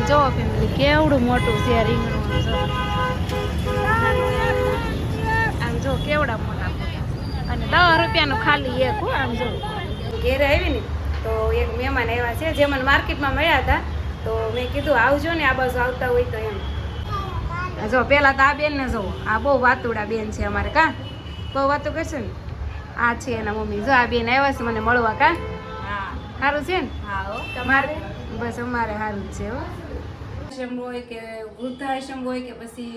જો ફેમિલી કેવડું મોટું છે રીંગણું જો આમ જો કેવડા મોટા અને 10 રૂપિયાનું ખાલી એક આમ જો ઘેર આવી ને તો એક મહેમાન આવ્યા છે જે મને માર્કેટમાં મળ્યા હતા તો મેં કીધું આવજો ને આ બાજુ આવતા હોય તો એમ જો પેલા તો આ બેન ને જો આ બહુ વાતુડા બેન છે અમારે કા બહુ વાતો કરશે ને આ છે એના મમ્મી જો આ બેન આવ્યા છે મને મળવા કા સારું છે ને તમારે બસ અમારે સારું જ છે હો આશ્રમ હોય કે વૃદ્ધાશ્રમ હોય કે પછી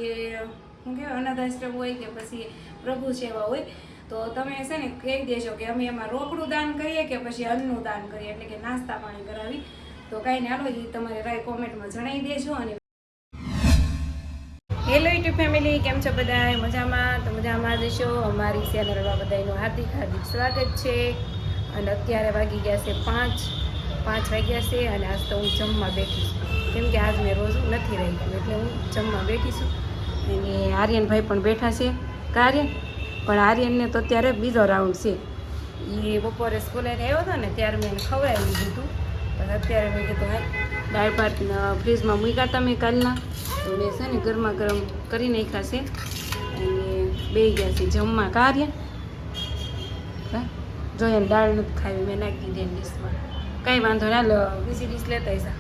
શું કહેવાય અનાથાશ્રમ હોય કે પછી પ્રભુ સેવા હોય તો તમે છે ને કહી દેજો કે અમે એમાં રોકડું દાન કરીએ કે પછી અન્નનું દાન કરીએ એટલે કે નાસ્તા પાણી કરાવી તો કાંઈ ને હાલો એ તમારે રાય કોમેન્ટમાં જણાવી દેજો અને હેલો યુટ્યુબ ફેમિલી કેમ છો બધા મજામાં તો મજામાં જશો અમારી ચેનલમાં બધાનું હાર્દિક હાર્દિક સ્વાગત છે અને અત્યારે વાગી ગયા છે 5 વાગ્યા છે અને આજ તો હું જમવા બેઠી છું કેમ કે આજ મેં રોજ નથી રહી એટલે હું જમવા બેઠી છું અને આર્યનભાઈ પણ બેઠા છે કાર્ય પણ આર્યનને તો અત્યારે બીજો રાઉન્ડ છે એ બપોરે સ્કૂલે આવ્યો હતો ને ત્યારે મેં ખવડાવી દીધું પણ અત્યારે મેં કીધું દાળ ભાત ફ્રીજમાં મૂક્યા હતા મેં કાલના તો મેં છે ને ગરમા ગરમ કરી નાખ્યા છે અને બે ગયા છે જમવા કાર્ય જો એને દાળ નથી ખાવી મેં નાખી દીધી ડીશમાં કંઈ વાંધો ના લો બીજી ડીશ લેતા હશા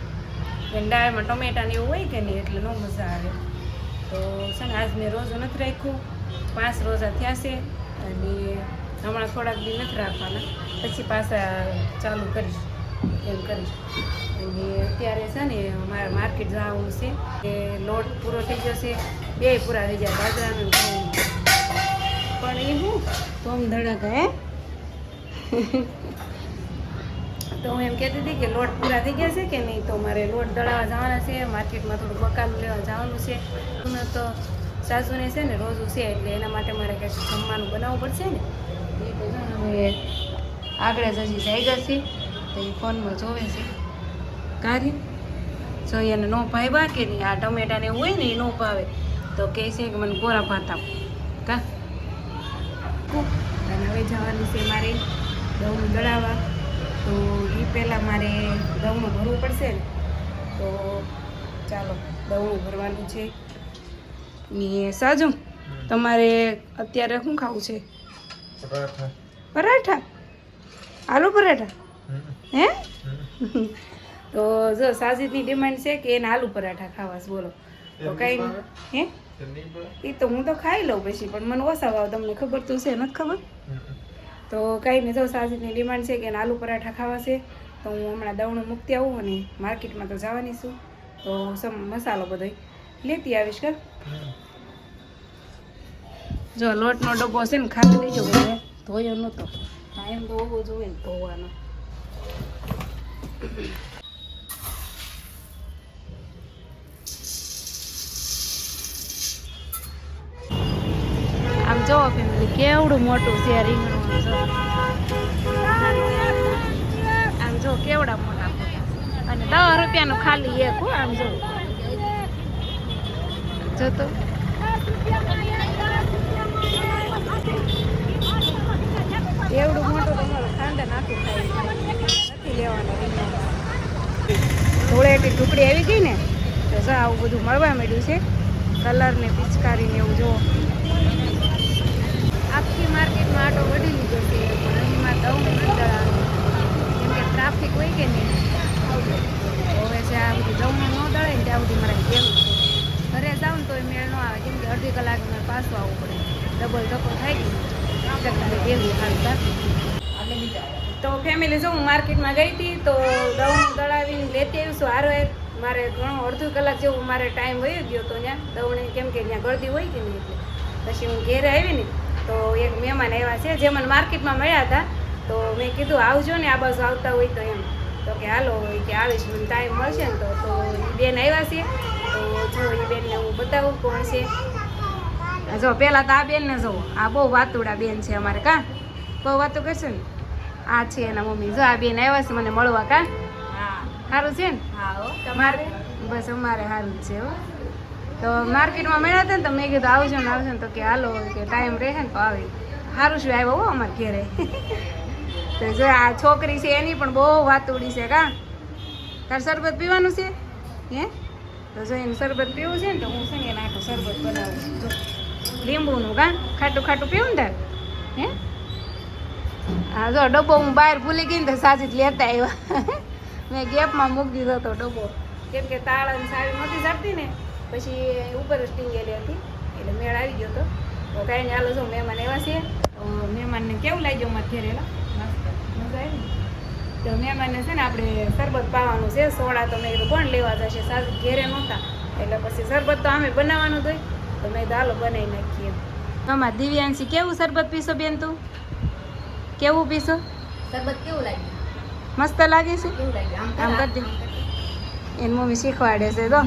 એને દાળમાં ટમેટા ને એવું હોય કે નહીં એટલે ન મજા આવે તો છે ને આજ મેં રોજો નથી રાખ્યું 5 રોજા થયા છે અને હમણાં થોડાક દી નથી રાખવાના પછી પાછા ચાલુ કરીશ એમ કરીશ અને અત્યારે છે ને મારે માર્કેટ જવાનું છે એ લોટ પૂરો થઈ જશે 2 પૂરા થઈ જાય બાજરાનું પણ એ હું ધોમ ધડાકા હે તો હું એમ કહેતી હતી કે લોટ પૂરા થઈ ગયા છે કે નહીં તો મારે લોટ દળાવવા જવાના છે માર્કેટમાં થોડું બકાલું લેવા જવાનું છે તો સાસુને છે ને રોજું છે એટલે એના માટે મારે કંઈક જમવાનું બનાવવું પડશે ને એ તો હવે આગળ જ હજી જાગ્યા છે તો એ ફોનમાં જોવે છે કાર્ય જો એને ન ભાવ્યા કે નહીં આ ટમેટાને એવું હોય ને એ ન ભાવે તો કહે છે કે મને કોરા ભાત આપો કા અને હવે જવાનું છે મારે ઘઉં દળાવવા તો એ પહેલાં મારે ઘઉં ભરવું પડશે ને તો ચાલો ઘઉં ભરવાનું છે ને સાજુ તમારે અત્યારે શું ખાવું છે પરાઠા આલુ પરાઠા હે તો જો સાજીદની ડિમાન્ડ છે કે એને આલુ પરાઠા ખાવા છે બોલો તો કઈ હે એ તો હું તો ખાઈ લઉં પછી પણ મને ઓછા ભાવ તમને ખબર તો છે નથી ખબર તો કંઈ નહીં જો સાજીદની ડિમાન્ડ છે કે એને આલુ પરાઠા ખાવા છે તો હું હમણાં દવણું મૂકતી આવું અને માર્કેટમાં તો જવાની છું તો મસાલો બધો લેતી આવીશ કર જો લોટનો ડબ્બો છે ને ખાલી લઈ જાવ બધે ધોયો નહોતો ટાઈમ તો હોવો જોઈએ ને ધોવાનો આમ જો ફેમિલી કેવડું મોટું છે રીંગણું જો આમ જો કેવડા મોટા અને 10 રૂપિયાનું ખાલી એક આમ જો તો એવડું મોટું તમારું ખાંડા નાખું ખાઈ નથી લેવાનું ધોળેટી ટુકડી આવી ગઈ ને તો જો આવું બધું મળવા માંડ્યું છે કલર ને પિચકારી ને એવું જો આખી માર્કેટમાં આટો વધી લીધો છે પણ અહીંમાં દઉં નથી દળાવવાનું કેમ કે ટ્રાફિક હોય કે નહીં હવે છે આ બધું દઉં ન દળાય ને ત્યાં સુધી મારે કેવું ઘરે જાઉં ને તો એ મેળ ન આવે કેમ કે અડધી કલાક મારે પાછું આવવું પડે ડબલ ધક્કો થાય કે દેવું હાલતા તો ફેમિલી જો હું માર્કેટમાં ગઈ હતી તો દઉં દળાવીને લેતી આવીશું હારો મારે ઘણો અડધો કલાક જેવું મારે ટાઈમ વયો ગયો તો ત્યાં દવણે કેમ કે ત્યાં ગળદી હોય કે નહીં એટલે પછી હું ઘેરે આવી ને તો એક મહેમાન આવ્યા છે જે મને માર્કેટમાં મળ્યા હતા તો મેં કીધું આવજો ને આ બાજુ આવતા હોય તો એમ તો કે હાલો હોય કે આવીશ મને ટાઈમ મળશે ને તો એ બેન આવ્યા છે તો જો એ બેનને હું બતાવું કોણ છે જો પહેલાં તો આ બેનને જો આ બહુ વાતુડા બેન છે અમારે કા બહુ વાતો કરશે ને આ છે એના મમ્મી જો આ બેન આવ્યા છે મને મળવા કા સારું છે ને તમારે બસ અમારે સારું જ છે હો તો માર્કેટમાં મળ્યા હતા ને તો મેં કીધું આવજો ને તો કે હાલો કે ટાઈમ રહે ને તો આવી સારું શું આવ્યો હો અમારે ઘેરે તો જો આ છોકરી છે એની પણ બહુ વાતુડી છે કા તાર શરબત પીવાનું છે હે તો જો એનું શરબત પીવું છે ને તો હું છે ને એના આખું શરબત બનાવું છું જો લીંબુનું કાં ખાટું ખાટું પીવું ને તાર હે હા જો ડબ્બો હું બહાર ભૂલી ગઈ ને તો સાજી જ લેતા આવ્યા મેં ગેપમાં મૂકી દીધો હતો ડબ્બો કેમ કે તાળાની સાવી નહોતી જાપતી ને પછી ઉપર જ ટીંગેલી હતી એટલે મેળ આવી ગયો હતો તો કાંઈ નહીં હાલો જો મહેમાન એવા છે મહેમાનને કેવું લાગ્યું અમારે ઘેર એલા મજા આવી તો મહેમાનને છે ને આપણે શરબત પાવાનું છે સોડા તો મેં કીધું કોણ લેવા જશે સાજી ઘેરે નહોતા એટલે પછી શરબત તો અમે બનાવવાનું જ હોય તો મેં તો હાલો બનાવી નાખીએ અમારે દિવ્યાંશી કેવું શરબત પીશો બેન તું કેવું પીશો શરબત કેવું લાગ્યું મસ્ત લાગે છે કેવું લાગ્યું આમ કરતી એની મમ્મી શીખવાડે છે તો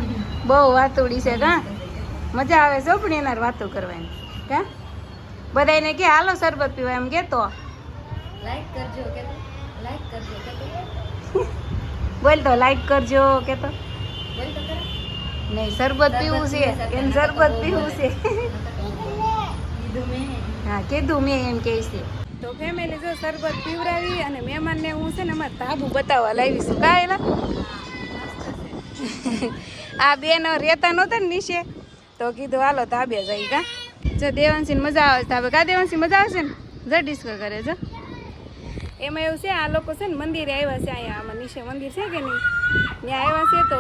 બહુ વાતુડી છે કાં મજા આવે છે પણ એના વાતો કરવાની કાં બધાને કે હાલો શરબત પીવા એમ કહેતો લાઈક કરજો કે લાઈક કરજો કે બોલ તો લાઈક કરજો કહેતો બોલ તો ખરા નહીં શરબત પીવું છે એને શરબત પીવું છે કીધું મેં હા કીધું મેં એમ કહે છે તો ફેમિલી જો શરબત પીવડાવી અને મહેમાનને હું છે ને અમારે ધાબુ બતાવવા લાવીશું કાંઈ આ બેનો રહેતા નહોતા ને નીચે તો કીધું હાલો ધાબે જઈ કા જો દેવાંશીને મજા આવે ધાબે કા દેવાંશી મજા આવશે ને જો ડિસ્કો કરે જો એમાં એવું છે આ લોકો છે ને મંદિરે આવ્યા છે અહીંયા આમાં નીચે મંદિર છે કે નહીં ત્યાં આવ્યા છે તો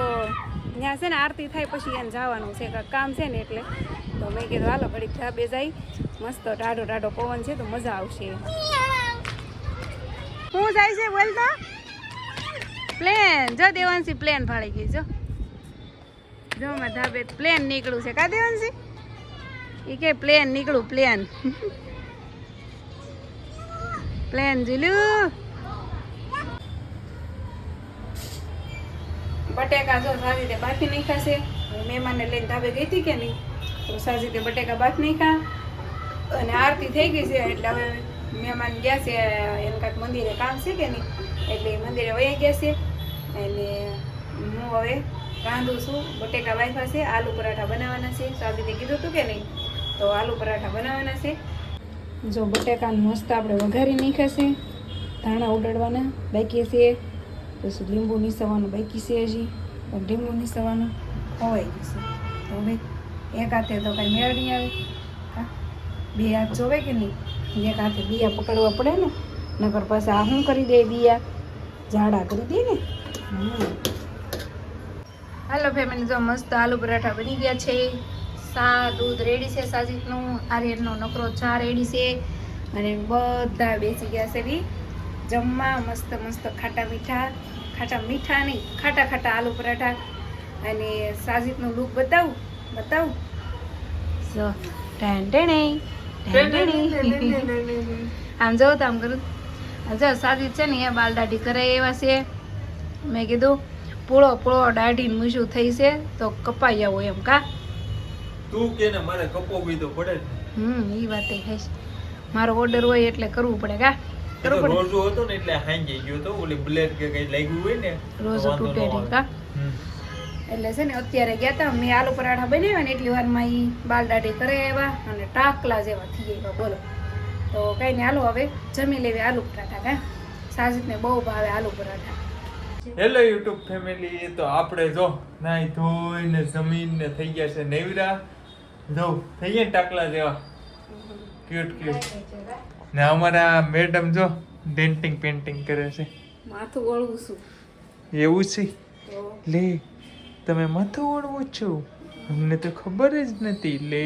ત્યાં છે ને આરતી થાય પછી એને જવાનું છે કાંઈક કામ છે ને એટલે તો મેં કીધું હાલો ઘડીક ધાબે જાય મસ્ત ટાઢો ટાઢો પવન છે તો મજા આવશે શું જાય છે બોલતા પ્લેન જો દેવાંશી પ્લેન ફાળી ગઈ જો મારા ધાબે પ્લેન નીકળ્યું છે કા દેવાંશી એ કે પ્લેન નીકળું પ્લેન પ્લેન જીલું બટેકા જો સારી રીતે બાફી નાખ્યા છે મહેમાનને લઈને ધાબે ગઈ હતી કે નહીં તો સારી રીતે બટેકા બાફી નાખ્યા અને આરતી થઈ ગઈ છે એટલે હવે મહેમાન ગયા છે એને કાંઈક મંદિરે કામ છે કે નહીં એટલે મંદિરે વહી ગયા છે અને હું હવે રાંધું છું બટેકા બાફ્યા છે આલુ પરાઠા બનાવવાના છે સાબીને કીધું હતું કે નહીં તો આલુ પરાઠા બનાવવાના છે જો બટેકાને મસ્ત આપણે વઘારી નાખ્યા છે ધાણા ઉડાડવાના બાકી છે પછી લીંબુ નીસવાનું બાકી છે હજી પણ લીંબુ નીસવાનું ખવાઈ ગયું છે તો હવે એક હાથે તો કાંઈ મેળ નહીં આવે હા બે હાથ જોવે કે નહીં એક હાથે દિયા પકડવા પડે ને નકર પછી આ શું કરી દે દિયા ઝાડા કરી દે ને હાલો ફેમિલી જો મસ્ત આલુ પરાઠા બની ગયા છે સા દૂધ રેડી છે સાજીદનું આર્યનનો નકરો ચા રેડી છે અને બધા બેસી ગયા છે બી જમવા મસ્ત મસ્ત ખાટા મીઠા નહીં ખાટા આલુ પરાઠા અને સાજીદનું લુક બતાવું જો આમ જવું તો આમ કરું જો સાજીદ છે ને એ બાલ દાઢી કરાય એવા છે મેં કીધું પૂળો દાઢી મૂછું થઈ છે તો કપાઈ આવો એમ કા તું કે ને મારે કપોવી તો પડે ઈ વાત એ છે મારો ઓર્ડર હોય એટલે કરવું પડે કા રોજો હતો ને એટલે હાંજી ગયો તો ઓલી બ્લેડ કે કઈ લાગ્યું હોય ને રોજો તૂટે નહીં કા એટલે છે ને અત્યારે ગયા હતા મેં આલુ પરાઠા બનાવ્યા ને એટલી વારમાં ઈ બાલ દાઢી કરે આવ્યા અને ટાકલા જેવા થઈ ગયા બોલો તો કઈ નહીં હાલો હવે જમી લેવી આલુ પરાઠા કા સાજીદને બહુ ભાવે aloo paratha hello YouTube family તો આપણે જો નાઈ ધોઈને જમીનને થઈ ગયા છે નેવરા જો થઈ ગયા ટાકલા જેવા ક્યુટ ને અમારા મેડમ જો ડેન્ટિંગ પેન્ટિંગ કરે છે માથું વળવું છું એવું છે લે તમે માથું વળવું છો અમને તો ખબર જ નથી લે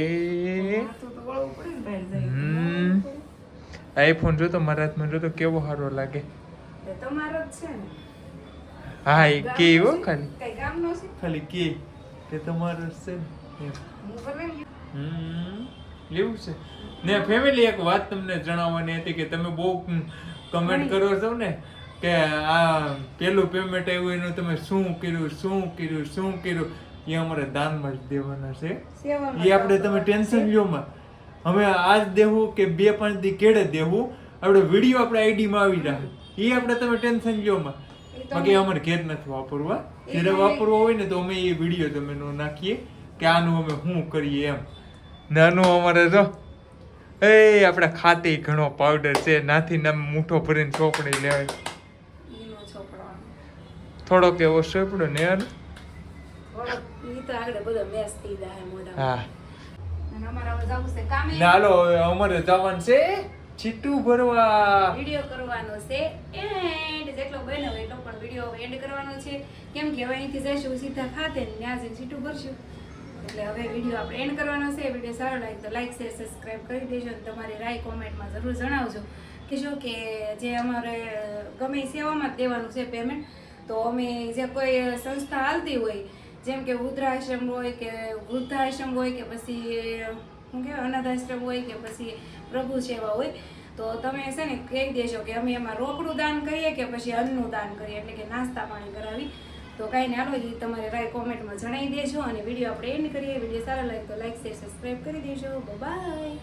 આઈફોન જો તો મારા હાથમાં જો તો કેવો સારો લાગે તમારો જ છે ને હા એ કે હો ખાલી કઈ ગામનો છે ખાલી કે તમારો છે એવું છે ને ફેમિલી એક વાત તમને જણાવવાની હતી કે તમે બહુ કમેન્ટ કરો છો ને કે આ પેલું પેમેન્ટ આવ્યું એનું તમે શું કર્યું એ અમારે દાનમાં જ દેવાના છે એ આપણે તમે ટેન્શન લ્યો માં અમે આજ દેવું કે 2-5 દી કેડે દેવું આપણે વિડીયો આપણે આઈડીમાં આવી જાય એ આપણે તમે ટેન્શન લ્યો માં બાકી અમારે ઘેર નથી વાપરવા જ્યારે વાપરવા હોય ને તો અમે એ વિડીયો તમે નાખીએ કે આનું અમે શું કરીએ એમ નાનું અમારે જો એ આપણા ખાતે ઘણો પાવડર છે નાથી નામ મૂઠો ભરીને ચોપડી લેવાય થોડોક એવો સોપડો ને યાર ઈ તો આગળ બધો મેસ થઈ જાય મોઢા હા અને અમારે હવે જવું છે કામે ના હાલો હવે અમારે જવાનું છે છીટું ભરવા. વિડિયો કરવાનો છે એન્ડ જેટલો બન્યો એટલો પણ વિડિયો એન્ડ કરવાનો છે કેમ કે હવે અહીંથી જઈશું સીધા ખાતે ને ત્યાં જઈને સીટું ભરશું એટલે હવે વિડિયો આપણે એન્ડ કરવાનો છે. વિડિયો સારો લાગે તો લાઈક શેર સબસ્ક્રાઇબ કરી દેજો અને તમારી રાય કોમેન્ટમાં જરૂર જણાવજો કે શું કે જે અમારે ગમે એ સેવામાં જ દેવાનું છે પેમેન્ટ. તો અમે જે કોઈ સંસ્થા હાલતી હોય જેમ કે વૃદ્ધાશ્રમ હોય કે વૃદ્ધાશ્રમ હોય કે પછી શું કહેવાય અનાથાશ્રમ હોય કે પછી પ્રભુ સેવા હોય તો તમે છે ને કહી દેજો કે અમે એમાં રોકડું દાન કરીએ કે પછી અન્નનું દાન કરીએ એટલે કે નાસ્તા પાણી કરાવી. તો કાંઈ ને હાલો એ તમારે રાય કોમેન્ટમાં જણાવી દેજો અને વિડીયો આપણે એન્ડ કરીએ. વિડીયો સારો લાગે તો લાઈક શેર સબસ્ક્રાઈબ કરી દેજો. બાય.